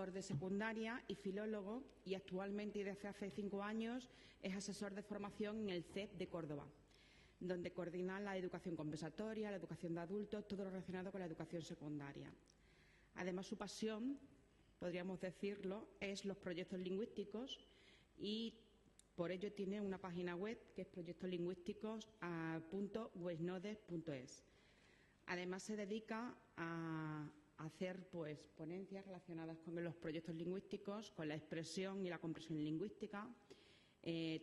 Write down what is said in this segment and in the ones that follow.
profesor de secundaria y filólogo, y actualmente y desde hace 5 años es asesor de formación en el CEP de Córdoba, donde coordina la educación compensatoria, la educación de adultos, todo lo relacionado con la educación secundaria. Además, su pasión, podríamos decirlo, es los proyectos lingüísticos, y por ello tiene una página web que es proyectoslingüísticos.webnodes.es. Además, se dedica a hacer ponencias relacionadas con los proyectos lingüísticos, con la expresión y la comprensión lingüística.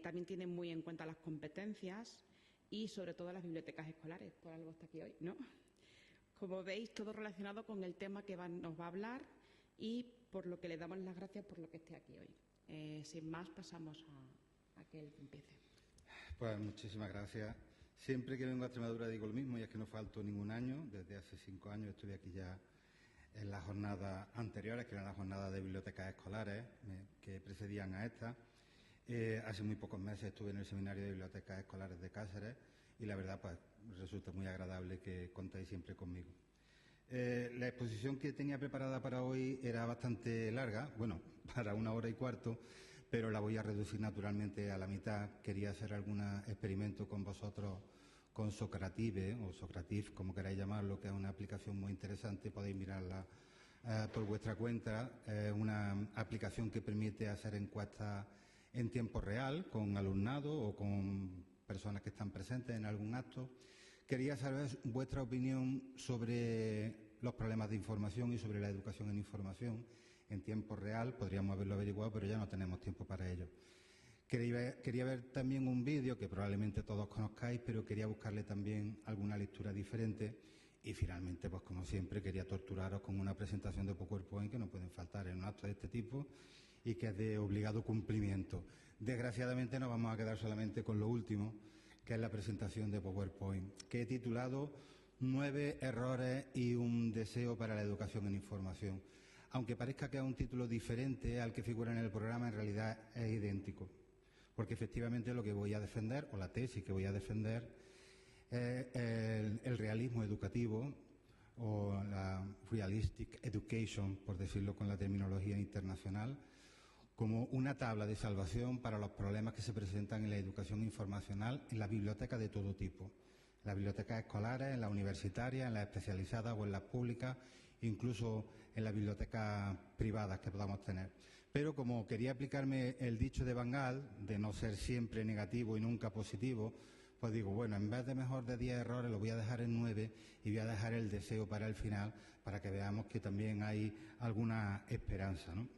También tiene muy en cuenta las competencias y, sobre todo, las bibliotecas escolares. Por algo está aquí hoy, ¿no? Como veis, todo relacionado con el tema que nos va a hablar, y por lo que le damos las gracias por lo que esté aquí hoy. Sin más, pasamos a que él empiece. Pues muchísimas gracias. Siempre que vengo a Extremadura digo lo mismo, y es que no falto ningún año. Desde hace 5 años estuve aquí ya en las jornadas anteriores, que eran las jornadas de bibliotecas escolares que precedían a esta. Hace muy pocos meses estuve en el Seminario de Bibliotecas Escolares de Cáceres y la verdad pues resulta muy agradable que contéis siempre conmigo. La exposición que tenía preparada para hoy era bastante larga, bueno, para 1 hora y cuarto, pero la voy a reducir naturalmente a la mitad. Quería hacer algún experimento con vosotros con Socrative o Socrative, como queráis llamarlo, que es una aplicación muy interesante. Podéis mirarla por vuestra cuenta. Es una aplicación que permite hacer encuestas en tiempo real con alumnado o con personas que están presentes en algún acto. Quería saber vuestra opinión sobre los problemas de información y sobre la educación en información en tiempo real. Podríamos haberlo averiguado, pero ya no tenemos tiempo para ello. Quería ver también un vídeo que probablemente todos conozcáis, pero quería buscarle también alguna lectura diferente. Y finalmente, pues como siempre, quería torturaros con una presentación de PowerPoint que no pueden faltar en un acto de este tipo y que es de obligado cumplimiento. Desgraciadamente nos vamos a quedar solamente con lo último, que es la presentación de PowerPoint, que he titulado 9 errores y un deseo para la educación en información. Aunque parezca que es un título diferente al que figura en el programa, en realidad es idéntico, porque efectivamente lo que voy a defender, o la tesis que voy a defender, es el realismo educativo, o la realistic education, por decirlo con la terminología internacional, como una tabla de salvación para los problemas que se presentan en la educación informacional en las bibliotecas de todo tipo, en las bibliotecas escolares, en las universitarias, en las especializadas o en las públicas, incluso en las bibliotecas privadas que podamos tener. Pero como quería aplicarme el dicho de Van Gaal, de no ser siempre negativo y nunca positivo, pues digo, bueno, en vez de mejor de 10 errores lo voy a dejar en 9 y voy a dejar el deseo para el final, para que veamos que también hay alguna esperanza, ¿no?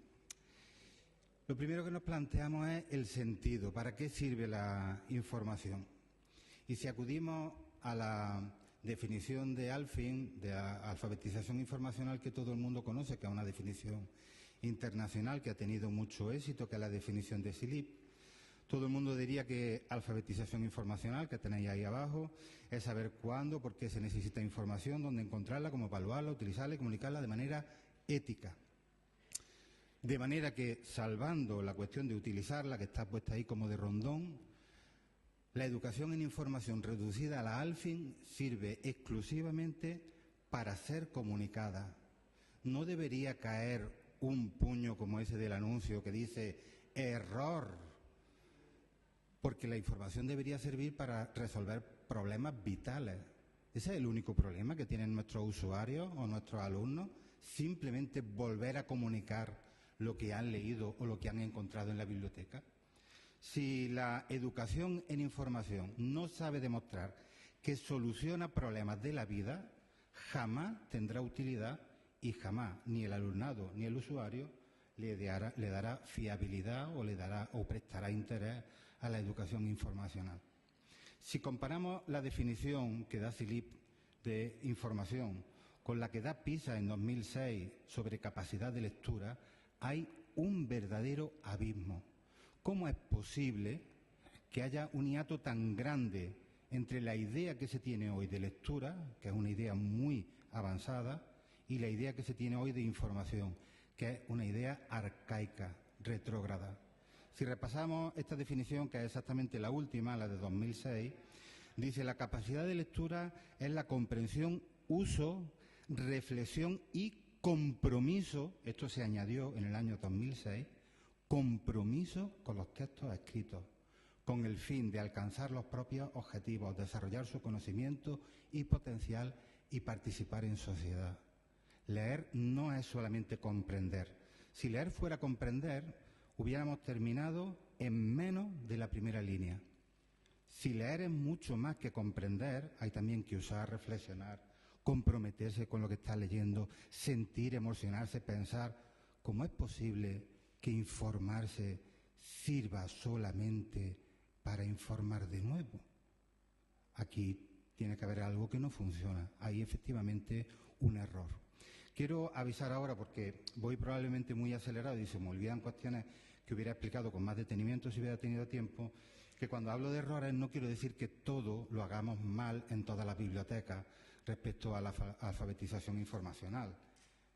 Lo primero que nos planteamos es el sentido. ¿Para qué sirve la información? Y si acudimos a la definición de Alfin, de la alfabetización informacional, que todo el mundo conoce, que es una definición internacional que ha tenido mucho éxito, que es la definición de SILIP, todo el mundo diría que alfabetización informacional, que tenéis ahí abajo, es saber cuándo, por qué se necesita información, dónde encontrarla, cómo evaluarla, utilizarla y comunicarla de manera ética. De manera que, salvando la cuestión de utilizarla, que está puesta ahí como de rondón, la educación en información reducida a la Alfin sirve exclusivamente para ser comunicada. No debería caer un puño como ese del anuncio que dice error, porque la información debería servir para resolver problemas vitales. Ese es el único problema que tienen nuestros usuarios o nuestros alumnos, simplemente volver a comunicar lo que han leído o lo que han encontrado en la biblioteca. Si la educación en información no sabe demostrar que soluciona problemas de la vida, jamás tendrá utilidad y jamás ni el alumnado ni el usuario le dará fiabilidad o prestará interés a la educación informacional. Si comparamos la definición que da SILIP de información con la que da PISA en 2006 sobre capacidad de lectura, hay un verdadero abismo. ¿Cómo es posible que haya un hiato tan grande entre la idea que se tiene hoy de lectura, que es una idea muy avanzada, y la idea que se tiene hoy de información, que es una idea arcaica, retrógrada? Si repasamos esta definición, que es exactamente la última, la de 2006, dice: la capacidad de lectura es la comprensión, uso, reflexión y compromiso, esto se añadió en el año 2006, compromiso con los textos escritos, con el fin de alcanzar los propios objetivos, desarrollar su conocimiento y potencial y participar en sociedad. Leer no es solamente comprender. Si leer fuera comprender, hubiéramos terminado en menos de la primera línea. Si leer es mucho más que comprender, hay también que usar, reflexionar, comprometerse con lo que está leyendo, sentir, emocionarse, pensar. ¿Cómo es posible que informarse sirva solamente para informar de nuevo? Aquí tiene que haber algo que no funciona. Hay efectivamente un error. Quiero avisar ahora, porque voy probablemente muy acelerado y se me olvidan cuestiones que hubiera explicado con más detenimiento si hubiera tenido tiempo, que cuando hablo de errores no quiero decir que todo lo hagamos mal en todas las bibliotecas respecto a la alfabetización informacional,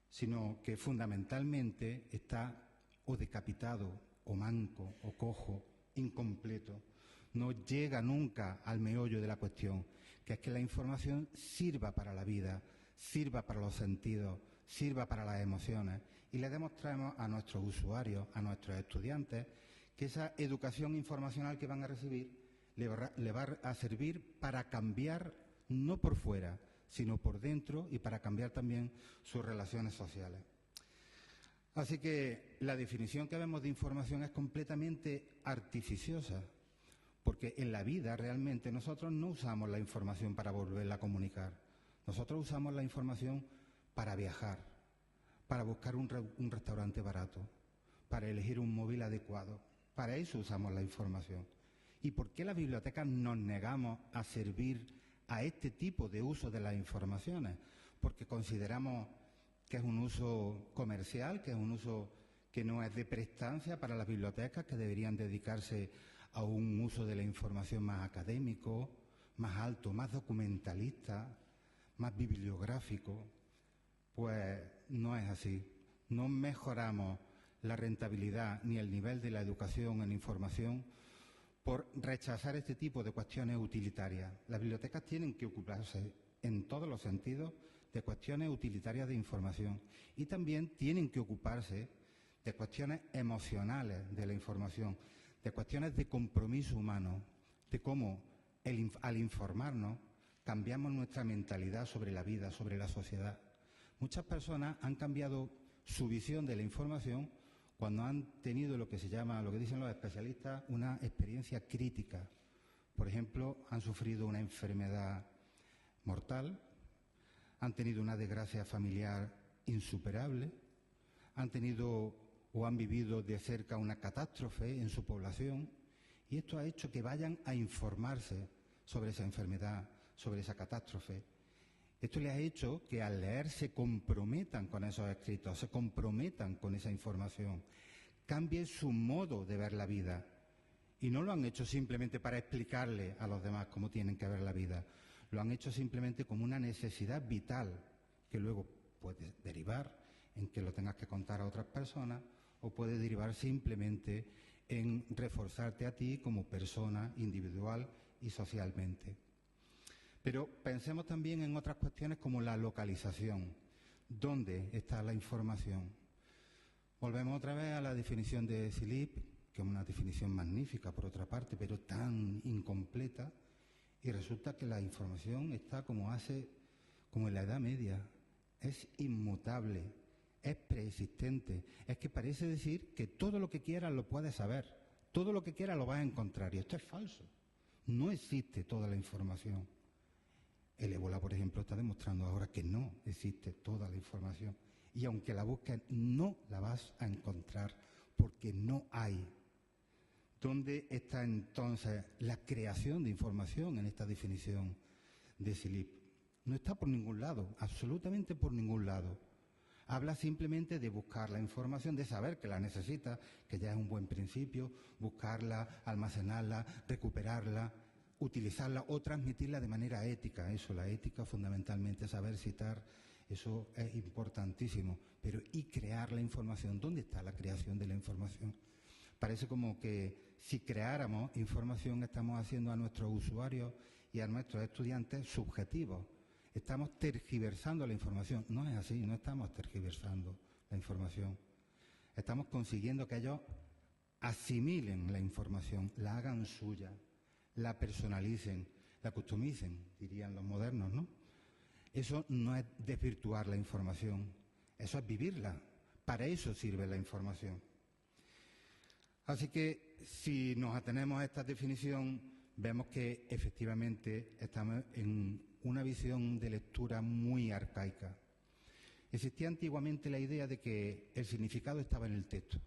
sino que fundamentalmente está o decapitado, o manco, o cojo, incompleto. No llega nunca al meollo de la cuestión, que es que la información sirva para la vida, sirva para los sentidos, sirva para las emociones, y le demostremos a nuestros usuarios, a nuestros estudiantes, que esa educación informacional que van a recibir le va a servir para cambiar, no por fuera, sino por dentro, y para cambiar también sus relaciones sociales. Así que la definición que vemos de información es completamente artificiosa, porque en la vida realmente nosotros no usamos la información para volverla a comunicar. Nosotros usamos la información para viajar, para buscar un restaurante barato, para elegir un móvil adecuado. Para eso usamos la información. ¿Y por qué las bibliotecas nos negamos a servir a este tipo de uso de las informaciones? Porque consideramos que es un uso comercial, que es un uso que no es de prestancia para las bibliotecas, que deberían dedicarse a un uso de la información más académico, más alto, más documentalista, más bibliográfico. Pues no es así. No mejoramos la rentabilidad ni el nivel de la educación en información por rechazar este tipo de cuestiones utilitarias. Las bibliotecas tienen que ocuparse en todos los sentidos de cuestiones utilitarias de información, y también tienen que ocuparse de cuestiones emocionales de la información, de cuestiones de compromiso humano, de cómo al informarnos cambiamos nuestra mentalidad sobre la vida, sobre la sociedad. Muchas personas han cambiado su visión de la información cuando han tenido lo que se llama, lo que dicen los especialistas, una experiencia crítica. Por ejemplo, han sufrido una enfermedad mortal, han tenido una desgracia familiar insuperable, han tenido o han vivido de cerca una catástrofe en su población, y esto ha hecho que vayan a informarse sobre esa enfermedad, sobre esa catástrofe. Esto les ha hecho que al leer se comprometan con esos escritos, se comprometan con esa información, cambien su modo de ver la vida. Y no lo han hecho simplemente para explicarle a los demás cómo tienen que ver la vida, lo han hecho simplemente como una necesidad vital, que luego puede derivar en que lo tengas que contar a otras personas, o puede derivar simplemente en reforzarte a ti como persona individual y socialmente. Pero pensemos también en otras cuestiones como la localización. ¿Dónde está la información? Volvemos otra vez a la definición de Silip, que es una definición magnífica por otra parte, pero tan incompleta, y resulta que la información está como en la Edad Media, es inmutable, es preexistente, es que parece decir que todo lo que quieras lo puedes saber, todo lo que quieras lo vas a encontrar, y esto es falso. No existe toda la información. El ébola, por ejemplo, está demostrando ahora que no existe toda la información, y aunque la busques no la vas a encontrar porque no hay. ¿Dónde está entonces la creación de información en esta definición de Silip? No está por ningún lado, absolutamente por ningún lado. Habla simplemente de buscar la información, de saber que la necesitas, que ya es un buen principio, buscarla, almacenarla, recuperarla, utilizarla o transmitirla de manera ética. Eso, la ética fundamentalmente, saber citar, eso es importantísimo. Pero ¿y crear la información? ¿Dónde está la creación de la información? Parece como que si creáramos información estamos haciendo a nuestros usuarios y a nuestros estudiantes subjetivos. estamos tergiversando la información. No es así, no estamos tergiversando la información. Estamos consiguiendo que ellos asimilen la información, la hagan suya, la personalicen, la customicen, dirían los modernos, ¿no? Eso no es desvirtuar la información, eso es vivirla. Para eso sirve la información. Así que si nos atenemos a esta definición, vemos que efectivamente estamos en una visión de lectura muy arcaica. Existía antiguamente la idea de que el significado estaba en el texto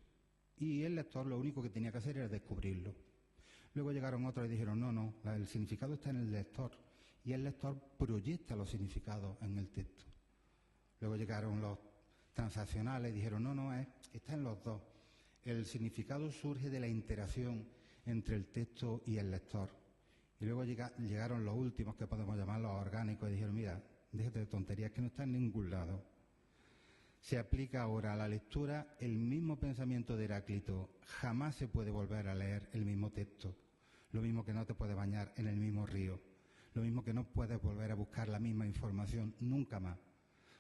y el lector lo único que tenía que hacer era descubrirlo. Luego llegaron otros y dijeron, no, el significado está en el lector y el lector proyecta los significados en el texto. Luego llegaron los transaccionales y dijeron, no, está en los dos. El significado surge de la interacción entre el texto y el lector. Y luego llegaron los últimos, que podemos llamar los orgánicos, y dijeron, mira, déjate de tonterías, que no está en ningún lado. Se aplica ahora a la lectura el mismo pensamiento de Heráclito. Jamás se puede volver a leer el mismo texto. Lo mismo que no te puedes bañar en el mismo río. Lo mismo que no puedes volver a buscar la misma información nunca más.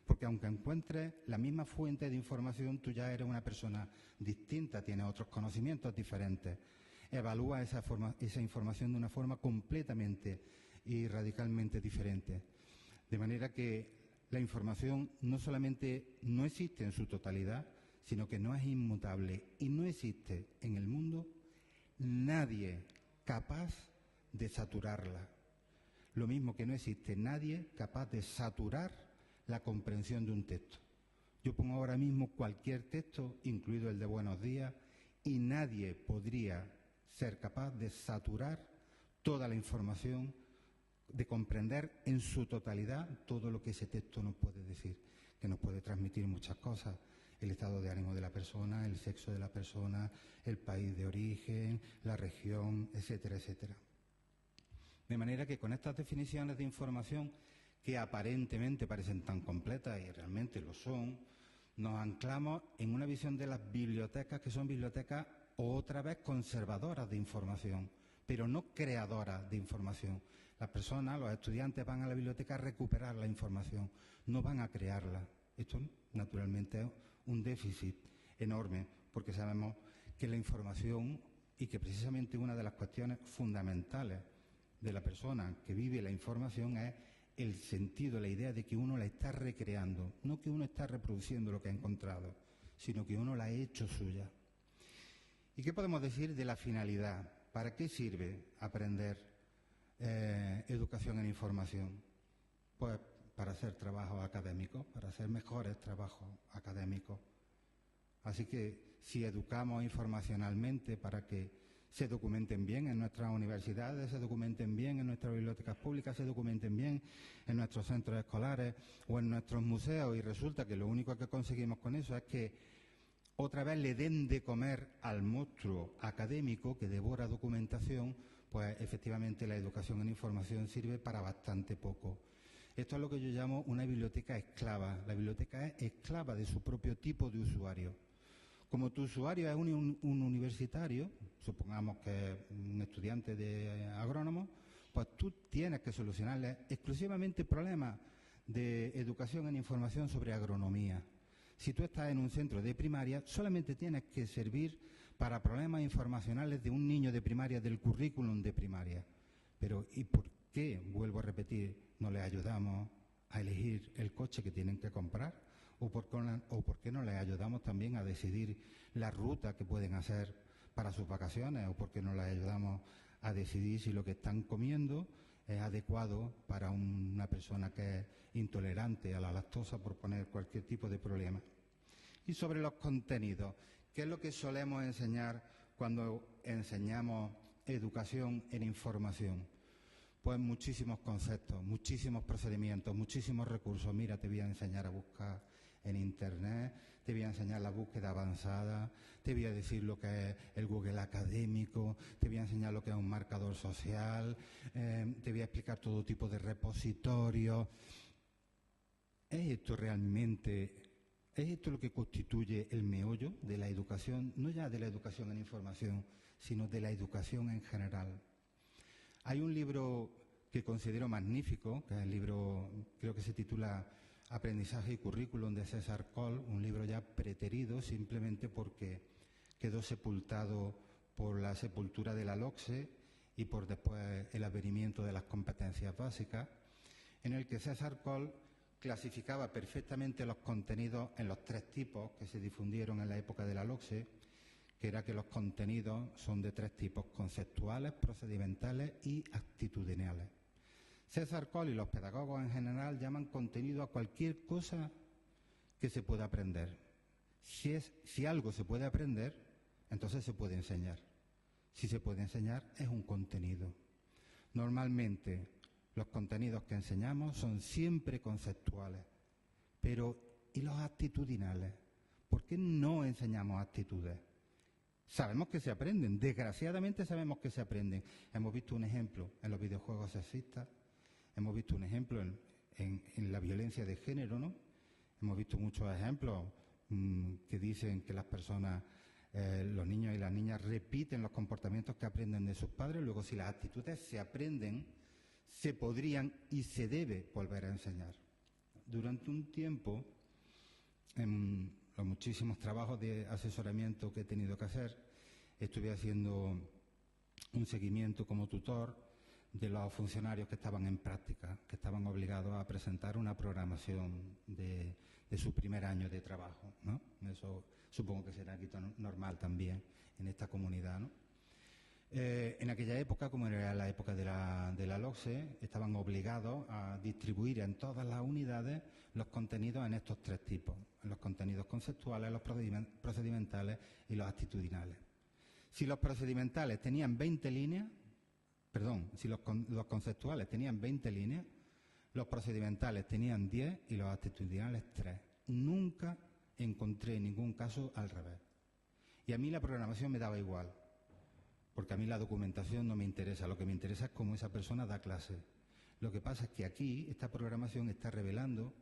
Porque aunque encuentres la misma fuente de información, tú ya eres una persona distinta, tienes otros conocimientos diferentes. Evalúa esa información de una forma completamente y radicalmente diferente. De manera que la información no solamente no existe en su totalidad, sino que no es inmutable y no existe en el mundo nadie capaz de saturarla. Lo mismo que no existe nadie capaz de saturar la comprensión de un texto. Yo pongo ahora mismo cualquier texto, incluido el de Buenos Días, y nadie podría ser capaz de saturar toda la información, de comprender en su totalidad todo lo que ese texto nos puede decir, que nos puede transmitir muchas cosas: el estado de ánimo de la persona, el sexo de la persona, el país de origen, la región, etcétera, etcétera. De manera que con estas definiciones de información, que aparentemente parecen tan completas y realmente lo son, nos anclamos en una visión de las bibliotecas, que son bibliotecas otra vez conservadoras de información, pero no creadoras de información. Las personas, los estudiantes, van a la biblioteca a recuperar la información, no van a crearla. Esto, naturalmente, es un déficit enorme, porque sabemos que la información, y que precisamente una de las cuestiones fundamentales de la persona que vive la información es el sentido, la idea de que uno la está recreando, no que uno está reproduciendo lo que ha encontrado, sino que uno la ha hecho suya. ¿Y qué podemos decir de la finalidad? ¿Para qué sirve aprender educación en información? Pues para hacer trabajos académicos, para hacer mejores trabajos académicos. Así que si educamos informacionalmente para que se documenten bien en nuestras universidades, se documenten bien en nuestras bibliotecas públicas, se documenten bien en nuestros centros escolares o en nuestros museos, y resulta que lo único que conseguimos con eso es que otra vez le den de comer al monstruo académico que devora documentación, pues efectivamente la educación en información sirve para bastante poco. Esto es lo que yo llamo una biblioteca esclava. La biblioteca es esclava de su propio tipo de usuario. Como tu usuario es un universitario, supongamos que es un estudiante de agrónomo, pues tú tienes que solucionarle exclusivamente problemas de educación en información sobre agronomía. Si tú estás en un centro de primaria, solamente tienes que servir para problemas informacionales de un niño de primaria, del currículum de primaria. Pero ¿y por qué, vuelvo a repetir, no les ayudamos a elegir el coche que tienen que comprar? ¿O por qué no les ayudamos también a decidir la ruta que pueden hacer para sus vacaciones? ¿O por qué no les ayudamos a decidir si lo que están comiendo es adecuado para una persona que es intolerante a la lactosa, por poner cualquier tipo de problema? Y sobre los contenidos, ¿qué es lo que solemos enseñar cuando enseñamos educación en información? Pues muchísimos conceptos, muchísimos procedimientos, muchísimos recursos. Mira, te voy a enseñar a buscar en Internet, te voy a enseñar la búsqueda avanzada, te voy a decir lo que es el Google académico, te voy a enseñar lo que es un marcador social, te voy a explicar todo tipo de repositorios. ¿Es esto lo que constituye el meollo de la educación? No ya de la educación en información, sino de la educación en general. Hay un libro que considero magnífico, que es el libro, creo que se titula Aprendizaje y Currículum, de César Coll, un libro ya preterido simplemente porque quedó sepultado por la sepultura de la LOCSE y por después el advenimiento de las competencias básicas, en el que César Coll clasificaba perfectamente los contenidos en los 3 tipos que se difundieron en la época de la LOCSE, que era que los contenidos son de 3 tipos: conceptuales, procedimentales y actitudinales. César Coll y los pedagogos en general llaman contenido a cualquier cosa que se pueda aprender. Si algo se puede aprender, entonces se puede enseñar. Si se puede enseñar, es un contenido. Normalmente, los contenidos que enseñamos son siempre conceptuales. Pero, ¿y los actitudinales? ¿Por qué no enseñamos actitudes? Sabemos que se aprenden, desgraciadamente sabemos que se aprenden. Hemos visto un ejemplo en los videojuegos sexistas, hemos visto un ejemplo en la violencia de género, ¿no? Hemos visto muchos ejemplos que dicen que las personas, los niños y las niñas repiten los comportamientos que aprenden de sus padres. Luego, si las actitudes se aprenden, se podrían y se debe volver a enseñar. Durante un tiempo, en los muchísimos trabajos de asesoramiento que he tenido que hacer, estuve haciendo un seguimiento como tutor de los funcionarios que estaban en práctica, que estaban obligados a presentar una programación de su primer año de trabajo, ¿no? Eso supongo que será aquí normal también en esta comunidad, ¿no? En aquella época, como era la época de la LOCSE, estaban obligados a distribuir en todas las unidades los contenidos en estos 3 tipos: los contenidos conceptuales, los procedimentales y los actitudinales. Si los procedimentales tenían 20 líneas, si los conceptuales tenían 20 líneas, los procedimentales tenían 10 y los actitudinales 3. Nunca encontré ningún caso al revés. Y a mí la programación me daba igual, porque a mí la documentación no me interesa. Lo que me interesa es cómo esa persona da clase. Lo que pasa es que aquí esta programación está revelando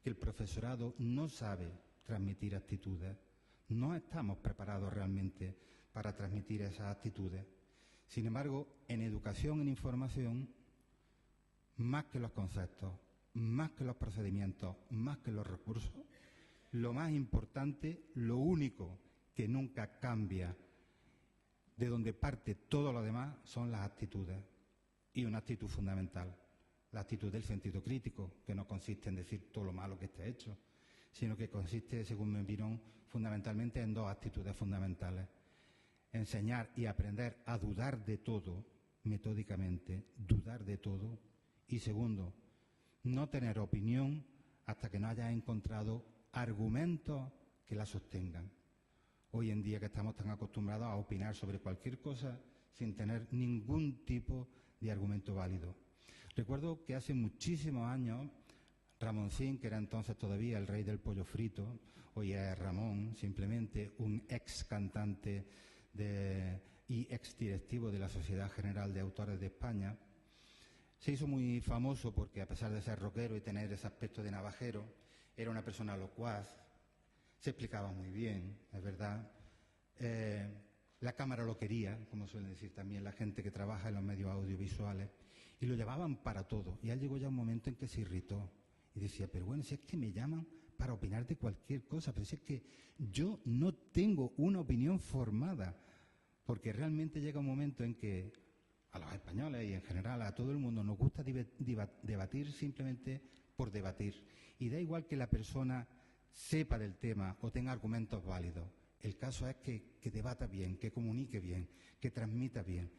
que el profesorado no sabe transmitir actitudes. No estamos preparados realmente para transmitir esas actitudes. Sin embargo, en educación, en información, más que los conceptos, más que los procedimientos, más que los recursos, lo más importante, lo único que nunca cambia, de donde parte todo lo demás, son las actitudes. Y una actitud fundamental, la actitud del sentido crítico, que no consiste en decir todo lo malo que esté hecho, sino que consiste, según mi opinión, fundamentalmente en 2 actitudes fundamentales: enseñar y aprender a dudar de todo, metódicamente, dudar de todo. Y segundo, no tener opinión hasta que no hayas encontrado argumentos que la sostengan. Hoy en día, que estamos tan acostumbrados a opinar sobre cualquier cosa sin tener ningún tipo de argumento válido. Recuerdo que hace muchísimos años, Ramoncín, que era entonces todavía el rey del pollo frito, hoy es Ramón, simplemente un ex cantante y ex directivo de la Sociedad General de Autores de España, se hizo muy famoso porque, a pesar de ser rockero y tener ese aspecto de navajero, era una persona locuaz, se explicaba muy bien, es verdad. La cámara lo quería, como suelen decir también la gente que trabaja en los medios audiovisuales, y lo llevaban para todo. Y a él llegó ya un momento en que se irritó y decía: pero bueno, si es que me llaman para opinar de cualquier cosa, pero si es que yo no tengo una opinión formada, porque realmente llega un momento en que a los españoles y en general a todo el mundo nos gusta debatir simplemente por debatir. Y da igual que la persona sepa del tema o tenga argumentos válidos. El caso es que debata bien, que comunique bien, que transmita bien.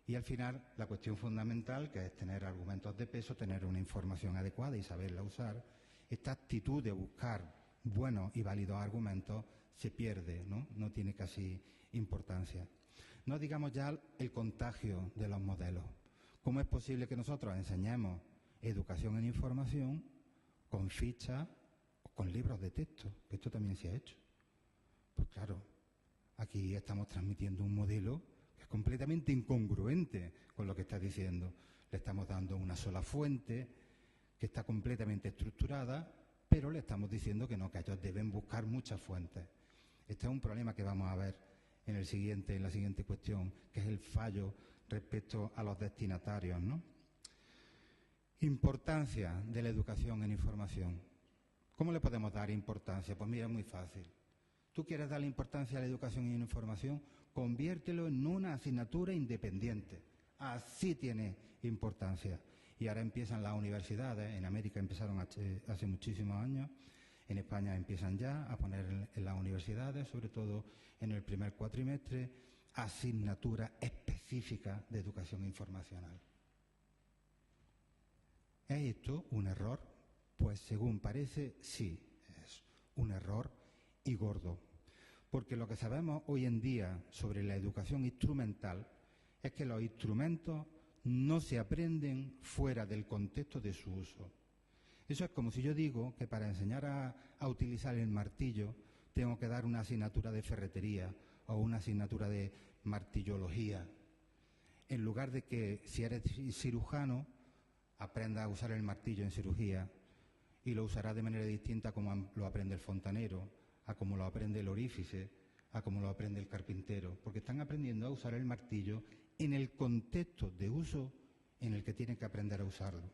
Y al final, la cuestión fundamental, que es tener argumentos de peso, tener una información adecuada y saberla usar, esta actitud de buscar buenos y válidos argumentos se pierde, ¿no? No tiene casi importancia. No digamos ya el contagio de los modelos. ¿Cómo es posible que nosotros enseñemos educación en información con fichas o con libros de texto? Que esto también se ha hecho. Pues claro, aquí estamos transmitiendo un modelo que es completamente incongruente con lo que está diciendo. Le estamos dando una sola fuente que está completamente estructurada, pero le estamos diciendo que no, que ellos deben buscar muchas fuentes. Este es un problema que vamos a ver en la siguiente cuestión, que es el fallo respecto a los destinatarios, ¿no? Importancia de la educación en información. ¿Cómo le podemos dar importancia? Pues mira, es muy fácil. ¿Tú quieres darle importancia a la educación en información? Conviértelo en una asignatura independiente. Así tiene importancia. Y ahora empiezan las universidades, en América empezaron hace muchísimos años, en España empiezan ya a poner en las universidades, sobre todo en el primer cuatrimestre, asignatura específica de educación informacional. ¿Es esto un error? Pues según parece, sí, es un error y gordo. Porque lo que sabemos hoy en día sobre la educación instrumental es que los instrumentos no se aprenden fuera del contexto de su uso. Eso es como si yo digo que para enseñar a utilizar el martillo tengo que dar una asignatura de ferretería o una asignatura de martillología. En lugar de que si eres cirujano aprenda a usar el martillo en cirugía y lo usará de manera distinta como lo aprende el fontanero, a como lo aprende el orífice, a como lo aprende el carpintero, porque están aprendiendo a usar el martillo en el contexto de uso en el que tienen que aprender a usarlo.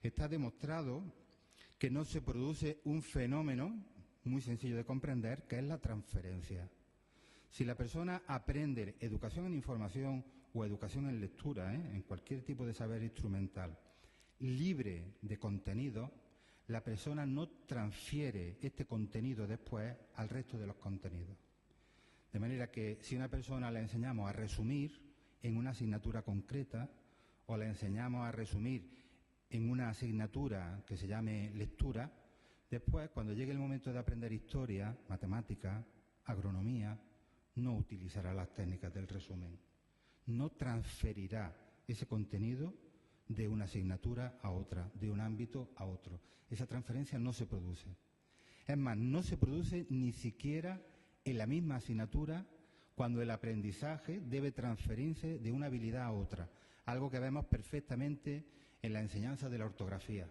Está demostrado que no se produce un fenómeno muy sencillo de comprender, que es la transferencia. Si la persona aprende educación en información o educación en lectura, en cualquier tipo de saber instrumental, libre de contenido, la persona no transfiere este contenido después al resto de los contenidos. De manera que si a una persona le enseñamos a resumir en una asignatura concreta o le enseñamos a resumir en una asignatura que se llame lectura, después, cuando llegue el momento de aprender historia, matemática, agronomía, no utilizará las técnicas del resumen. No transferirá ese contenido de una asignatura a otra, de un ámbito a otro. Esa transferencia no se produce. Es más, no se produce ni siquiera en la misma asignatura cuando el aprendizaje debe transferirse de una habilidad a otra, algo que vemos perfectamente en la enseñanza de la ortografía.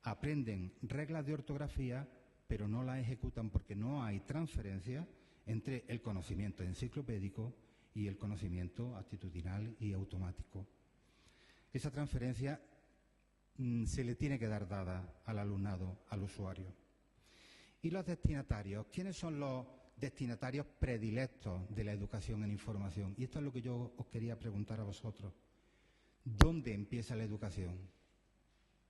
Aprenden reglas de ortografía, pero no las ejecutan porque no hay transferencia entre el conocimiento enciclopédico y el conocimiento actitudinal y automático. Esa transferencia se le tiene que dar dada al alumnado, al usuario. ¿Y los destinatarios? ¿Quiénes son los destinatarios predilectos de la educación en información? Y esto es lo que yo os quería preguntar a vosotros. ¿Dónde empieza la educación?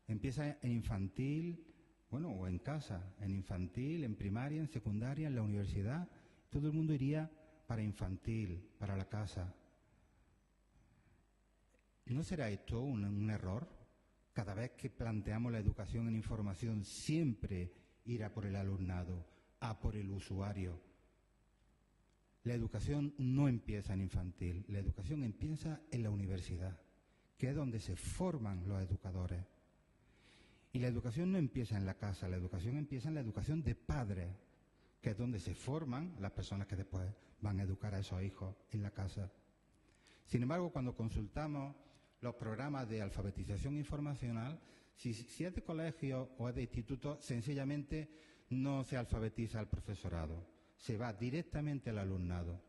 ¿Empieza en infantil, o en casa? En infantil, en primaria, en secundaria, en la universidad. Todo el mundo iría para infantil, para la casa. ¿No será esto un error? Cada vez que planteamos la educación en información, siempre ir a por el alumnado, a por el usuario. La educación no empieza en infantil, la educación empieza en la universidad, que es donde se forman los educadores. Y la educación no empieza en la casa, la educación empieza en la educación de padres, que es donde se forman las personas que después van a educar a esos hijos en la casa. Sin embargo, cuando consultamos los programas de alfabetización informacional, si es de colegio o es de instituto, sencillamente no se alfabetiza al profesorado, se va directamente al alumnado.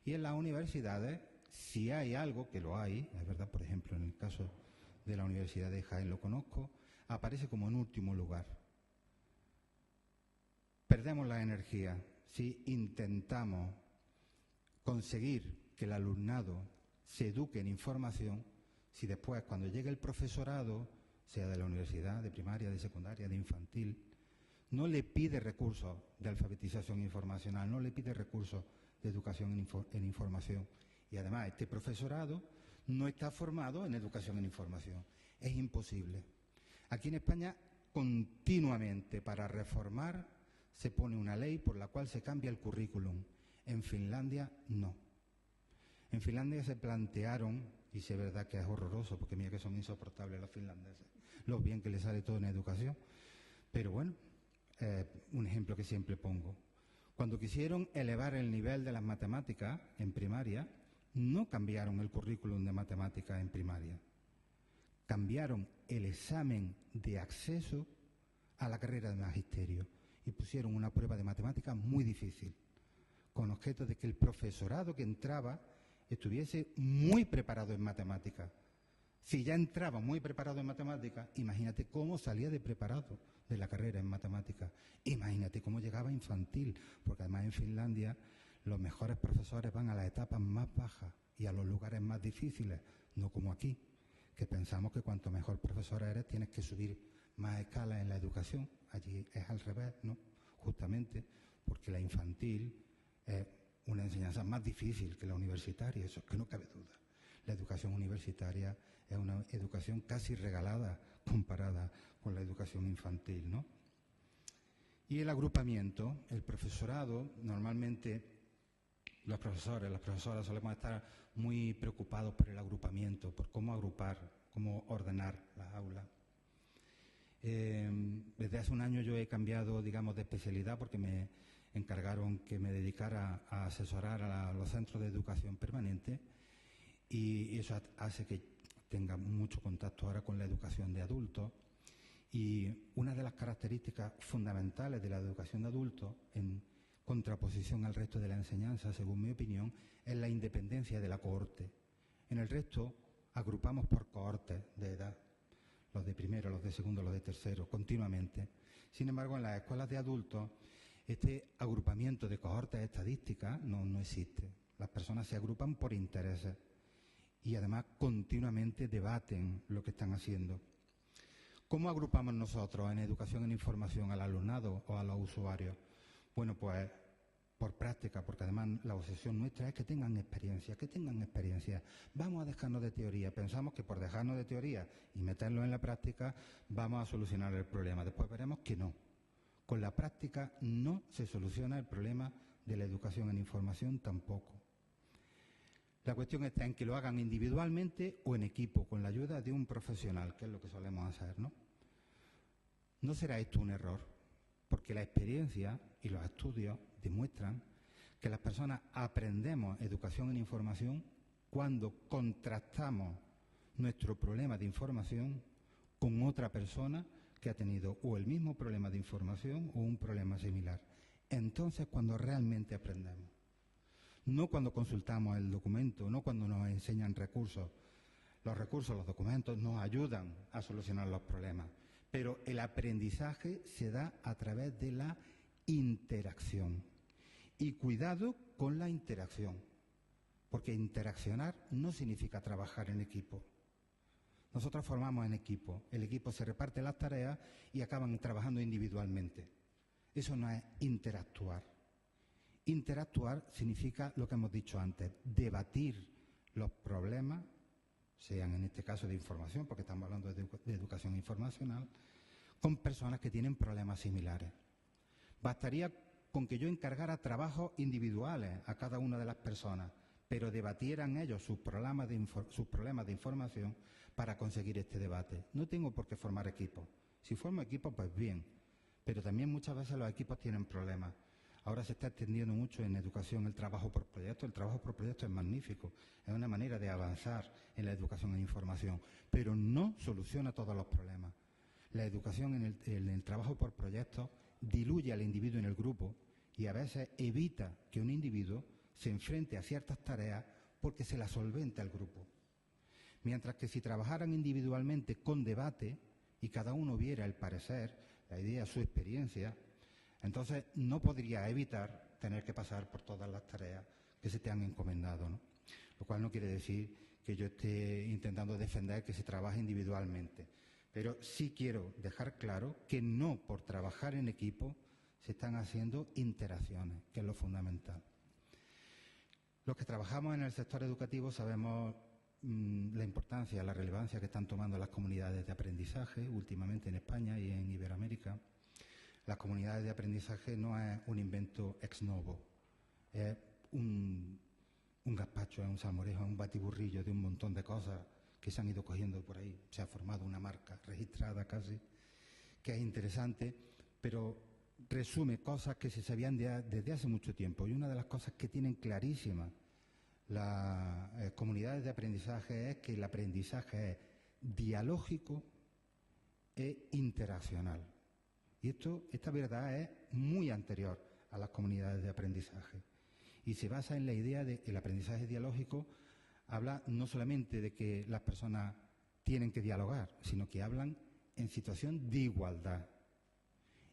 Y en las universidades, si hay algo, que lo hay, es verdad, por ejemplo, en el caso de la Universidad de Jaén lo conozco, aparece como en último lugar. Perdemos la energía si intentamos conseguir que el alumnado se eduque en información, si después, cuando llegue el profesorado, sea de la universidad, de primaria, de secundaria, de infantil, no le pide recursos de alfabetización informacional, no le pide recursos de educación en información. Y además, este profesorado no está formado en educación en información. Es imposible. Aquí en España, continuamente, para reformar, se pone una ley por la cual se cambia el currículum. En Finlandia, no. En Finlandia se plantearon, y sí es verdad que es horroroso, porque mira que son insoportables los finlandeses, lo bien que les sale todo en educación, pero bueno, un ejemplo que siempre pongo. Cuando quisieron elevar el nivel de las matemáticas en primaria, no cambiaron el currículum de matemáticas en primaria, cambiaron el examen de acceso a la carrera de magisterio y pusieron una prueba de matemáticas muy difícil, con objeto de que el profesorado que entraba estuviese muy preparado en matemáticas. Si ya entraba muy preparado en matemáticas, imagínate cómo salía de preparado de la carrera en matemáticas. Imagínate cómo llegaba a infantil, porque además en Finlandia los mejores profesores van a las etapas más bajas y a los lugares más difíciles, no como aquí, que pensamos que cuanto mejor profesor eres tienes que subir más escalas en la educación. Allí es al revés, ¿no? Justamente porque la infantil es una enseñanza más difícil que la universitaria, eso es que no cabe duda. La educación universitaria es una educación casi regalada comparada con la educación infantil, ¿no? Y el agrupamiento, el profesorado, normalmente los profesores, las profesoras solemos estar muy preocupados por el agrupamiento, por cómo agrupar, cómo ordenar las aulas. Desde hace un año yo he cambiado, digamos, de especialidad porque me encargaron que me dedicara a asesorar a los centros de educación permanente y eso hace que tenga mucho contacto ahora con la educación de adultos. Y una de las características fundamentales de la educación de adultos, en contraposición al resto de la enseñanza, según mi opinión, es la independencia de la cohorte. En el resto agrupamos por cohortes de edad, los de primero, los de segundo, los de tercero, continuamente. Sin embargo, en las escuelas de adultos, este agrupamiento de cohortes estadísticas no existe. Las personas se agrupan por intereses y además continuamente debaten lo que están haciendo. ¿Cómo agrupamos nosotros en educación en información al alumnado o a los usuarios? Bueno, pues por práctica, porque además la obsesión nuestra es que tengan experiencia, Vamos a dejarnos de teoría. Pensamos que por dejarnos de teoría y meterlo en la práctica vamos a solucionar el problema. Después veremos que no. Con la práctica no se soluciona el problema de la educación en información tampoco. La cuestión está en que lo hagan individualmente o en equipo, con la ayuda de un profesional, que es lo que solemos hacer, ¿no? ¿No será esto un error? Porque la experiencia y los estudios demuestran que las personas aprendemos educación en información cuando contrastamos nuestro problema de información con otra persona que ha tenido o el mismo problema de información o un problema similar. Entonces, cuando realmente aprendemos. No cuando consultamos el documento, no cuando nos enseñan recursos. Los recursos, los documentos nos ayudan a solucionar los problemas. Pero el aprendizaje se da a través de la interacción. Y cuidado con la interacción, porque interaccionar no significa trabajar en equipo. Nosotros formamos en equipo, el equipo se reparte las tareas y acaban trabajando individualmente. Eso no es interactuar. Interactuar significa lo que hemos dicho antes, debatir los problemas, sean en este caso de información, porque estamos hablando de educación informacional, con personas que tienen problemas similares. Bastaría con que yo encargara trabajos individuales a cada una de las personas, pero debatieran ellos sus problemas de información para conseguir este debate. No tengo por qué formar equipos. Si formo equipos, pues bien, pero también muchas veces los equipos tienen problemas. Ahora se está extendiendo mucho en educación el trabajo por proyecto. El trabajo por proyecto es magnífico, es una manera de avanzar en la educación en información, pero no soluciona todos los problemas. La educación en el trabajo por proyectos diluye al individuo en el grupo y a veces evita que un individuo se enfrente a ciertas tareas porque se las solventa el grupo. Mientras que si trabajaran individualmente con debate y cada uno viera el parecer, la idea, su experiencia, entonces no podría evitar tener que pasar por todas las tareas que se te han encomendado, ¿no? Lo cual no quiere decir que yo esté intentando defender que se trabaje individualmente, pero sí quiero dejar claro que no por trabajar en equipo se están haciendo interacciones, que es lo fundamental. Los que trabajamos en el sector educativo sabemos la importancia, la relevancia que están tomando las comunidades de aprendizaje últimamente en España y en Iberoamérica. Las comunidades de aprendizaje no es un invento ex novo, es un gazpacho, es un salmorejo, es un batiburrillo de un montón de cosas que se han ido cogiendo por ahí. Se ha formado una marca registrada casi, que es interesante, pero resume cosas que se sabían desde hace mucho tiempo. Y una de las cosas que tienen clarísimas las comunidades de aprendizaje es que el aprendizaje es dialógico e interaccional. Y esta verdad es muy anterior a las comunidades de aprendizaje. Y se basa en la idea de que el aprendizaje dialógico habla no solamente de que las personas tienen que dialogar, sino que hablan en situación de igualdad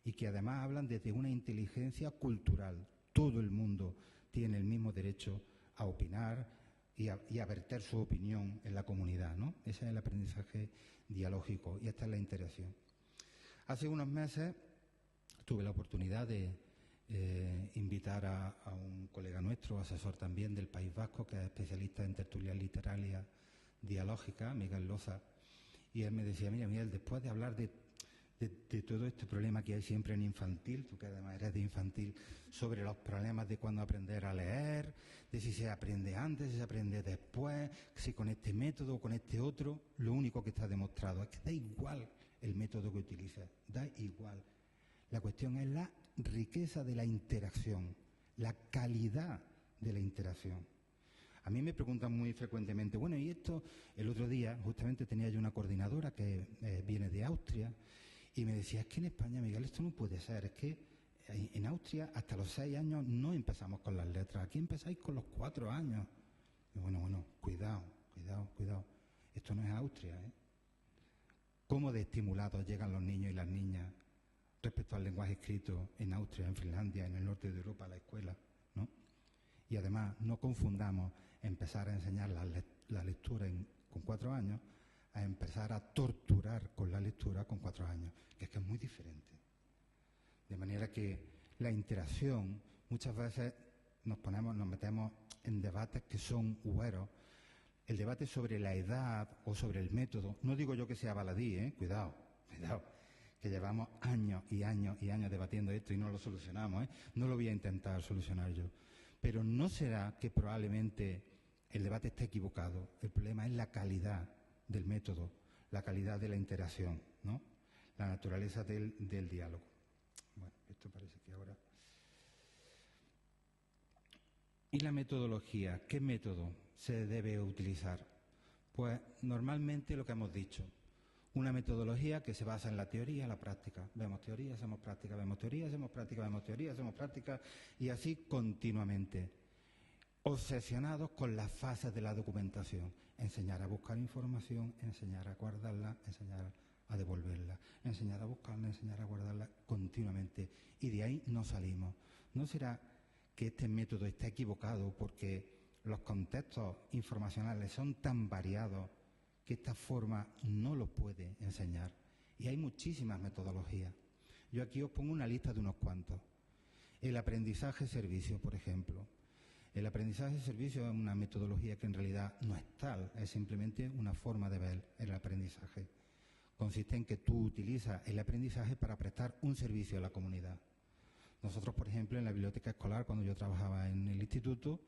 y que además hablan desde una inteligencia cultural. Todo el mundo tiene el mismo derecho a opinar y a verter su opinión en la comunidad, ¿no? Ese es el aprendizaje dialógico y esta es la interacción. Hace unos meses tuve la oportunidad de invitar a un colega nuestro, asesor también del País Vasco, que es especialista en tertulias literarias dialógicas, Miguel Loza, y él me decía, mira Miguel, después de hablar de todo este problema que hay siempre en infantil, tú que además eres de infantil, sobre los problemas de cuándo aprender a leer, de si se aprende antes, si se aprende después, si con este método o con este otro, lo único que está demostrado es que da igual el método que utilices, da igual. La cuestión es la riqueza de la interacción, la calidad de la interacción. A mí me preguntan muy frecuentemente, bueno, y esto, el otro día justamente tenía yo una coordinadora que viene de Austria y me decía, es que en España, Miguel, esto no puede ser, es que en Austria hasta los 6 años no empezamos con las letras, aquí empezáis con los 4 años. Y bueno, cuidado, esto no es Austria, ¿eh? ¿Cómo de estimulados llegan los niños y las niñas respecto al lenguaje escrito en Austria, en Finlandia, en el norte de Europa, a la escuela, ¿no? Y además no confundamos empezar a enseñar la lectura con 4 años a empezar a torturar con la lectura con 4 años, que es muy diferente. De manera que la interacción, muchas veces nos metemos en debates que son hueros. El debate sobre la edad o sobre el método, no digo yo que sea baladí, cuidado, que llevamos años y años y años debatiendo esto y no lo solucionamos, no lo voy a intentar solucionar yo. Pero no será que probablemente el debate esté equivocado, el problema es la calidad del método, la calidad de la interacción, ¿no? La naturaleza del diálogo. Bueno, esto parece que ahora... ¿Y la metodología? ¿Qué método se debe utilizar? Pues normalmente lo que hemos dicho, una metodología que se basa en la teoría y la práctica. Vemos teoría, hacemos práctica, vemos teoría, hacemos práctica, vemos teoría, hacemos práctica y así continuamente. Obsesionados con las fases de la documentación. Enseñar a buscar información, enseñar a guardarla, enseñar a devolverla, enseñar a buscarla, enseñar a guardarla continuamente. Y de ahí no salimos. ¿No será que este método está equivocado porque los contextos informacionales son tan variados que esta forma no lo puede enseñar? Y hay muchísimas metodologías. Yo aquí os pongo una lista de unos cuantos. El aprendizaje-servicio, por ejemplo. El aprendizaje-servicio es una metodología que en realidad no es tal, es simplemente una forma de ver el aprendizaje. Consiste en que tú utilizas el aprendizaje para prestar un servicio a la comunidad. Nosotros, por ejemplo, en la biblioteca escolar, cuando yo trabajaba en el instituto,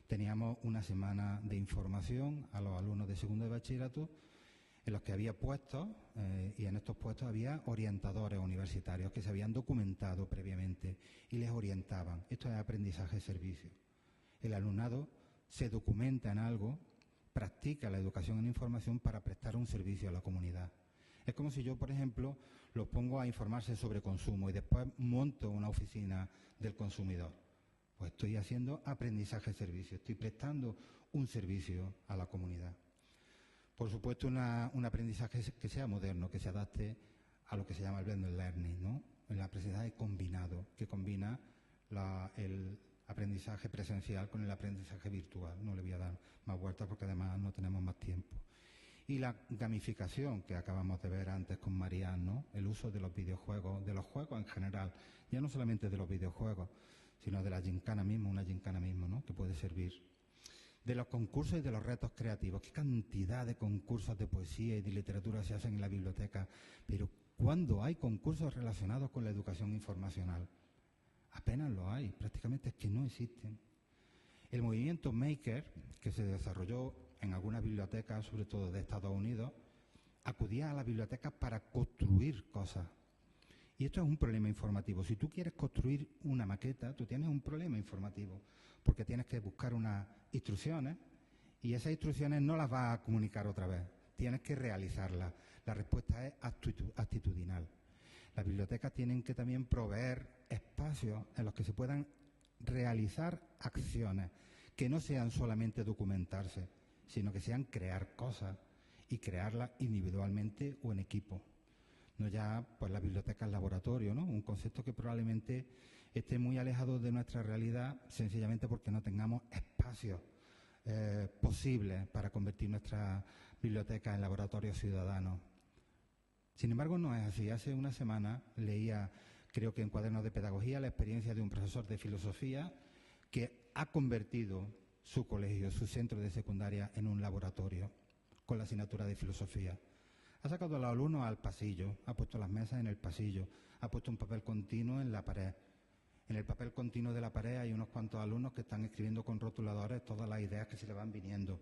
teníamos una semana de información a los alumnos de segundo de bachillerato en los que había puestos y en estos puestos había orientadores universitarios que se habían documentado previamente y les orientaban. Esto es aprendizaje-servicio. El alumnado se documenta en algo, practica la educación en información para prestar un servicio a la comunidad. Es como si yo, por ejemplo, los pongo a informarse sobre consumo y después monto una oficina del consumidor. Pues estoy haciendo aprendizaje-servicio, estoy prestando un servicio a la comunidad. Por supuesto, un aprendizaje que sea moderno, que se adapte a lo que se llama el blended learning, ¿no? El aprendizaje combinado, que combina el aprendizaje presencial con el aprendizaje virtual. No le voy a dar más vueltas porque además no tenemos más tiempo. Y la gamificación que acabamos de ver antes con Marianne, ¿no? El uso de los videojuegos, de los juegos en general, ya no solamente de los videojuegos, sino de la gincana misma, una gincana misma, ¿no? Que puede servir. De los concursos y de los retos creativos. ¿Qué cantidad de concursos de poesía y de literatura se hacen en la biblioteca? Pero ¿cuándo hay concursos relacionados con la educación informacional? Apenas lo hay, prácticamente es que no existen. El movimiento Maker, que se desarrolló en algunas bibliotecas, sobre todo de Estados Unidos, acudía a las bibliotecas para construir cosas. Y esto es un problema informativo. Si tú quieres construir una maqueta, tú tienes un problema informativo, porque tienes que buscar unas instrucciones y esas instrucciones no las vas a comunicar otra vez, tienes que realizarlas. La respuesta es actitudinal. Las bibliotecas tienen que también proveer espacios en los que se puedan realizar acciones que no sean solamente documentarse, sino que sean crear cosas y crearlas individualmente o en equipo. No ya pues las bibliotecas laboratorio, ¿no? Un concepto que probablemente esté muy alejado de nuestra realidad, sencillamente porque no tengamos espacios posibles para convertir nuestras bibliotecas en laboratorios ciudadanos. Sin embargo, no es así. Hace una semana leía, creo que en Cuadernos de Pedagogía, la experiencia de un profesor de filosofía que ha convertido su colegio, su centro de secundaria, en un laboratorio con la asignatura de filosofía. Ha sacado a los alumnos al pasillo, ha puesto las mesas en el pasillo, ha puesto un papel continuo en la pared. En el papel continuo de la pared hay unos cuantos alumnos que están escribiendo con rotuladores todas las ideas que se le van viniendo.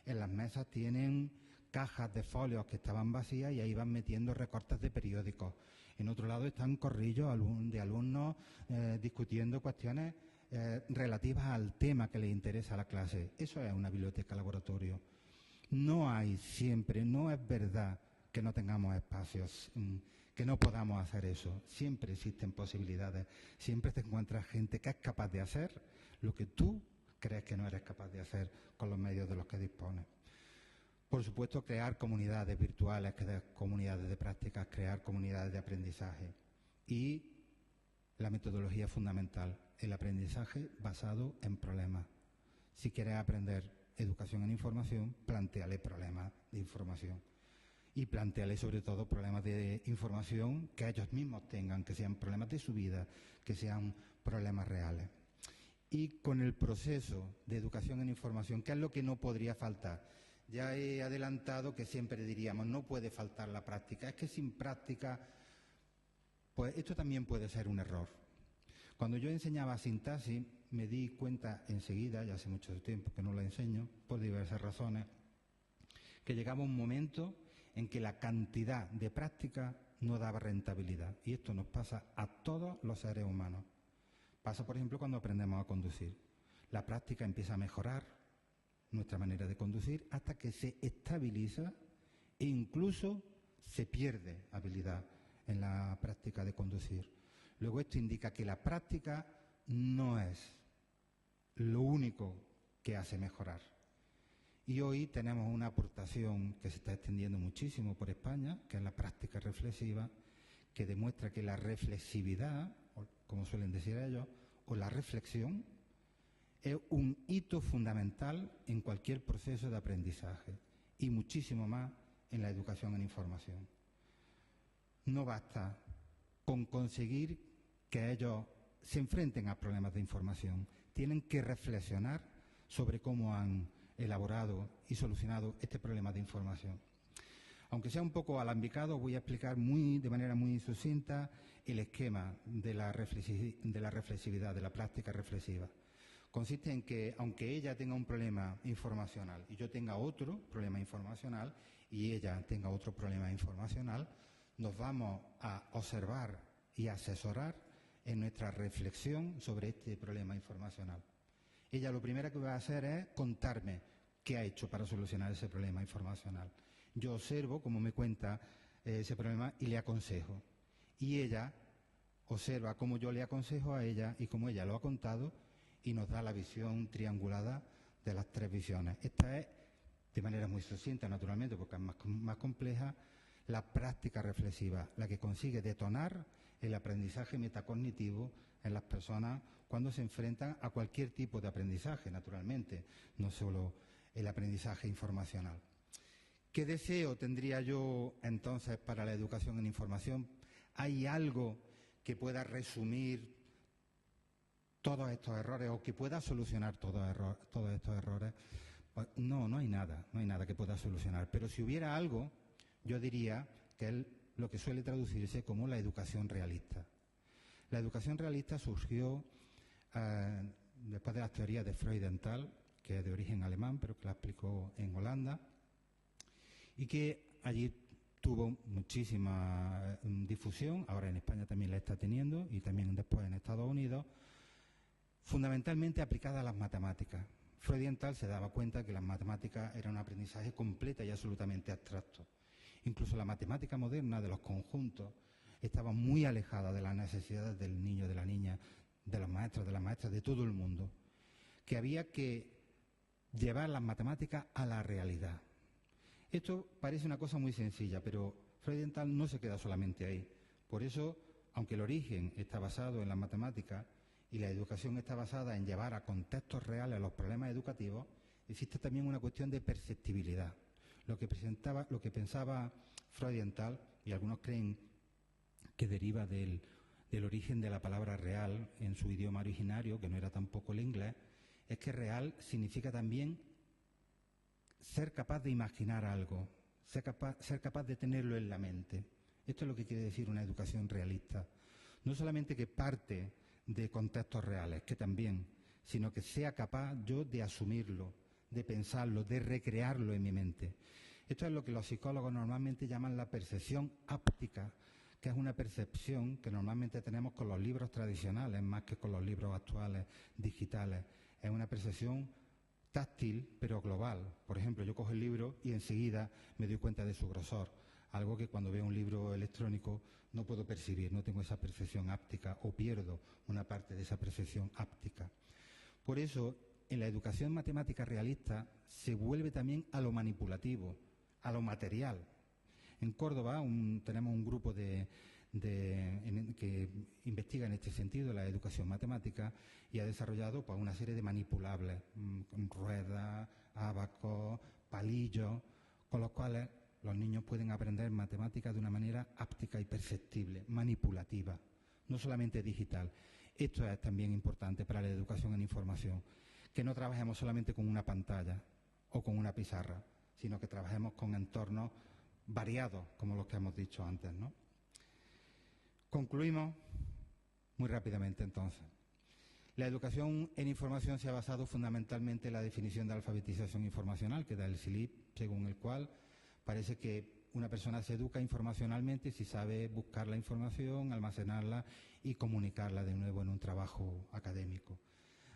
En las mesas tienen cajas de folios que estaban vacías y ahí van metiendo recortes de periódicos. En otro lado están corrillos de alumnos discutiendo cuestiones relativas al tema que les interesa a la clase. Eso es una biblioteca laboratorio. No hay siempre, no es verdad que no tengamos espacios, que no podamos hacer eso. Siempre existen posibilidades, siempre te encuentras gente que es capaz de hacer lo que tú crees que no eres capaz de hacer con los medios de los que dispones. Por supuesto, crear comunidades virtuales, crear comunidades de prácticas, crear comunidades de aprendizaje. Y la metodología fundamental, el aprendizaje basado en problemas. Si quieres aprender educación en información, plantéale problemas de información. Y plantéale sobre todo problemas de información que ellos mismos tengan, que sean problemas de su vida, que sean problemas reales. Y con el proceso de educación en información, ¿qué es lo que no podría faltar? Ya he adelantado que siempre diríamos, no puede faltar la práctica. Es que sin práctica, pues esto también puede ser un error. Cuando yo enseñaba sintaxis, me di cuenta enseguida, ya hace mucho tiempo que no la enseño, por diversas razones, que llegaba un momento en que la cantidad de práctica no daba rentabilidad. Y esto nos pasa a todos los seres humanos. Pasa, por ejemplo, cuando aprendemos a conducir. La práctica empieza a mejorar nuestra manera de conducir hasta que se estabiliza e incluso se pierde habilidad en la práctica de conducir. Luego esto indica que la práctica no es lo único que hace mejorar. Y hoy tenemos una aportación que se está extendiendo muchísimo por España, que es la práctica reflexiva, que demuestra que la reflexividad, como suelen decir ellos, o la reflexión, es un hito fundamental en cualquier proceso de aprendizaje y muchísimo más en la educación en información. No basta con conseguir que ellos se enfrenten a problemas de información. Tienen que reflexionar sobre cómo han elaborado y solucionado este problema de información. Aunque sea un poco alambicado, voy a explicar de manera muy sucinta el esquema de la reflexividad, de la práctica reflexiva. Consiste en que, aunque ella tenga un problema informacional y yo tenga otro problema informacional y ella tenga otro problema informacional, nos vamos a observar y asesorar en nuestra reflexión sobre este problema informacional. Ella lo primero que va a hacer es contarme qué ha hecho para solucionar ese problema informacional. Yo observo cómo me cuenta ese problema y le aconsejo. Y ella observa cómo yo le aconsejo a ella y cómo ella lo ha contado y nos da la visión triangulada de las tres visiones. Esta es, de manera muy sucinta naturalmente, porque es más compleja, la práctica reflexiva, la que consigue detonar el aprendizaje metacognitivo en las personas cuando se enfrentan a cualquier tipo de aprendizaje, naturalmente, no solo el aprendizaje informacional. ¿Qué deseo tendría yo entonces para la educación en información? ¿Hay algo que pueda resumir todos estos errores o que pueda solucionar todos estos errores? Pues no hay nada que pueda solucionar. Pero si hubiera algo, yo diría que es lo que suele traducirse como la educación realista. La educación realista surgió después de las teorías de Freudenthal, que es de origen alemán, pero que la aplicó en Holanda, y que allí tuvo muchísima difusión, ahora en España también la está teniendo, y también después en Estados Unidos, fundamentalmente aplicada a las matemáticas. Freudenthal se daba cuenta que las matemáticas eran un aprendizaje completo y absolutamente abstracto. Incluso la matemática moderna de los conjuntos estaba muy alejada de las necesidades del niño, de la niña, de los maestros, de las maestras, de todo el mundo. Que había que llevar las matemáticas a la realidad. Esto parece una cosa muy sencilla, pero Freudianthal no se queda solamente ahí. Por eso, aunque el origen está basado en las matemáticas y la educación está basada en llevar a contextos reales los problemas educativos, existe también una cuestión de perceptibilidad. Lo que pensaba Freudianthal, y algunos creen que deriva del origen de la palabra real en su idioma originario, que no era tampoco el inglés, es que real significa también ser capaz de imaginar algo, ser capaz de tenerlo en la mente. Esto es lo que quiere decir una educación realista. No solamente que parte de contextos reales, que también, sino que sea capaz yo de asumirlo, de pensarlo, de recrearlo en mi mente. Esto es lo que los psicólogos normalmente llaman la percepción áptica, que es una percepción que normalmente tenemos con los libros tradicionales, más que con los libros actuales, digitales. Es una percepción táctil, pero global. Por ejemplo, yo cojo el libro y enseguida me doy cuenta de su grosor, algo que cuando veo un libro electrónico no puedo percibir, no tengo esa percepción áptica o pierdo una parte de esa percepción áptica. Por eso, en la educación matemática realista se vuelve también a lo manipulativo, a lo material. En Córdoba tenemos un grupo que investiga en este sentido la educación matemática y ha desarrollado pues, una serie de manipulables, ruedas, ábacos, palillos, con los cuales los niños pueden aprender matemáticas de una manera áptica y perceptible, manipulativa, no solamente digital. Esto es también importante para la educación en información, que no trabajemos solamente con una pantalla o con una pizarra, sino que trabajemos con entornos variados, como los que hemos dicho antes, ¿no? Concluimos muy rápidamente, entonces. La educación en información se ha basado fundamentalmente en la definición de alfabetización informacional que da el CILIP, según el cual parece que una persona se educa informacionalmente si sabe buscar la información, almacenarla y comunicarla de nuevo en un trabajo académico.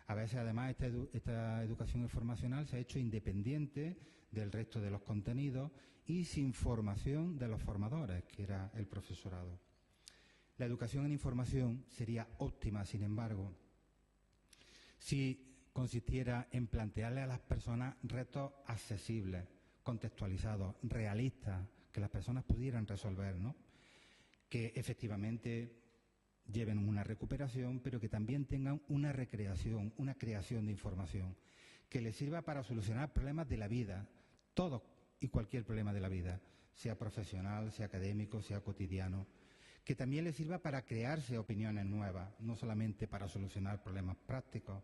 A veces, además, esta educación informacional se ha hecho independiente del resto de los contenidos y sin formación de los formadores, que era el profesorado. La educación en información sería óptima, sin embargo, si consistiera en plantearle a las personas retos accesibles, contextualizados, realistas, que las personas pudieran resolver, ¿no? Que efectivamente lleven una recuperación, pero que también tengan una recreación, una creación de información, que les sirva para solucionar problemas de la vida, todo y cualquier problema de la vida, sea profesional, sea académico, sea cotidiano, que también les sirva para crearse opiniones nuevas, no solamente para solucionar problemas prácticos,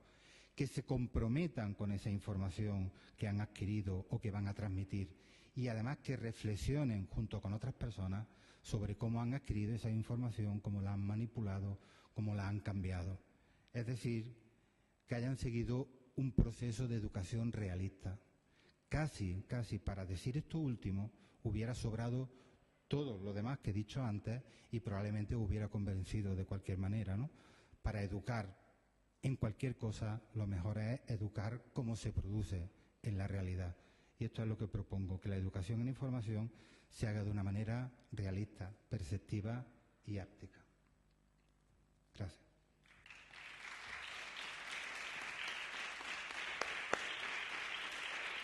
que se comprometan con esa información que han adquirido o que van a transmitir y además que reflexionen junto con otras personas sobre cómo han adquirido esa información, cómo la han manipulado, cómo la han cambiado. Es decir, que hayan seguido un proceso de educación realista. Casi para decir esto último, hubiera sobrado todo lo demás que he dicho antes y probablemente hubiera convencido de cualquier manera, ¿no? Para educar en cualquier cosa, lo mejor es educar como se produce en la realidad. Y esto es lo que propongo, que la educación en información se haga de una manera realista, perceptiva y áptica. Gracias.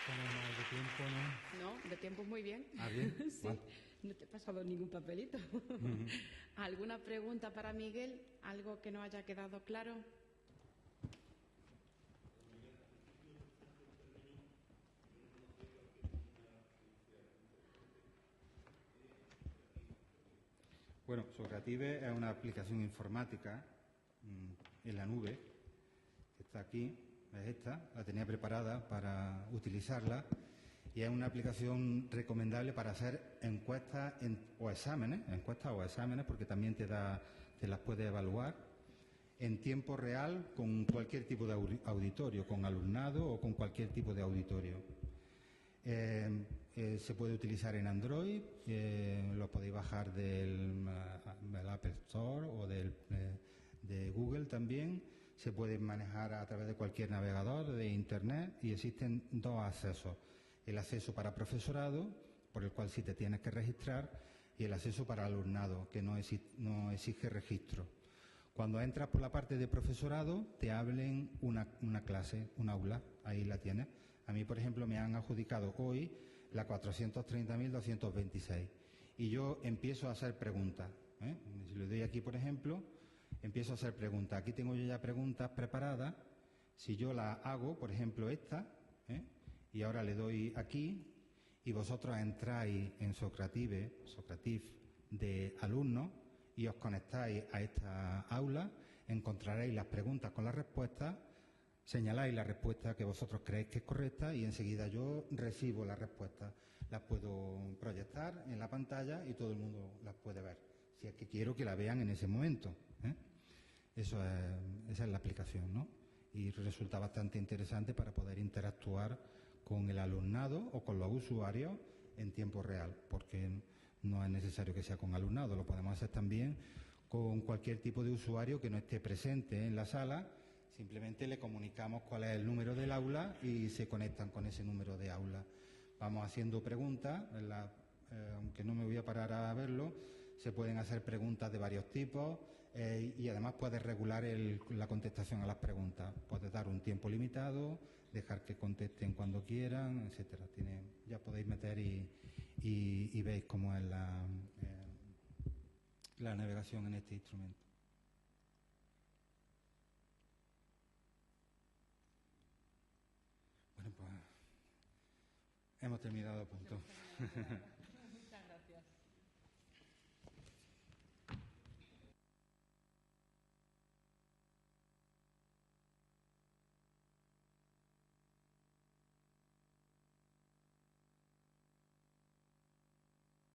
¿Tenemos más de tiempo, no? No, de tiempo muy bien. ¿Ah, bien? Sí, bueno. No te he pasado ningún papelito. ¿Alguna pregunta para Miguel? ¿Algo que no haya quedado claro? Bueno, Socrative es una aplicación informática en la nube, que está aquí, es esta, la tenía preparada para utilizarla y es una aplicación recomendable para hacer encuestas o exámenes, porque también te las puede evaluar en tiempo real con cualquier tipo de auditorio, con alumnado o con cualquier tipo de auditorio. Se puede utilizar en Android, lo podéis bajar del Apple Store o de Google también. Se puede manejar a través de cualquier navegador de Internet y existen dos accesos. El acceso para profesorado, por el cual sí te tienes que registrar, y el acceso para alumnado, que no exige registro. Cuando entras por la parte de profesorado, te abren una clase, un aula, ahí la tienes. A mí, por ejemplo, me han adjudicado hoy la 430.226. Y yo empiezo a hacer preguntas. Si le doy aquí, por ejemplo, empiezo a hacer preguntas. Aquí tengo yo ya preguntas preparadas. Si yo las hago, por ejemplo, esta, y ahora le doy aquí, y vosotros entráis en Socrative de alumnos y os conectáis a esta aula, encontraréis las preguntas con las respuestas, señaláis la respuesta que vosotros creéis que es correcta y enseguida yo recibo las respuestas. Las puedo proyectar en la pantalla y todo el mundo las puede ver, si es que quiero que la vean en ese momento. Esa es la aplicación, ¿no? Y resulta bastante interesante para poder interactuar con el alumnado o con los usuarios en tiempo real, porque no es necesario que sea con alumnado, lo podemos hacer también con cualquier tipo de usuario que no esté presente en la sala. Simplemente le comunicamos cuál es el número del aula y se conectan con ese número de aula. Vamos haciendo preguntas, aunque no me voy a parar a verlo, se pueden hacer preguntas de varios tipos y además puedes regular la contestación a las preguntas. Puedes dar un tiempo limitado, dejar que contesten cuando quieran, etcétera. Ya podéis meter y veis cómo es la navegación en este instrumento. Bueno, pues hemos terminado a punto.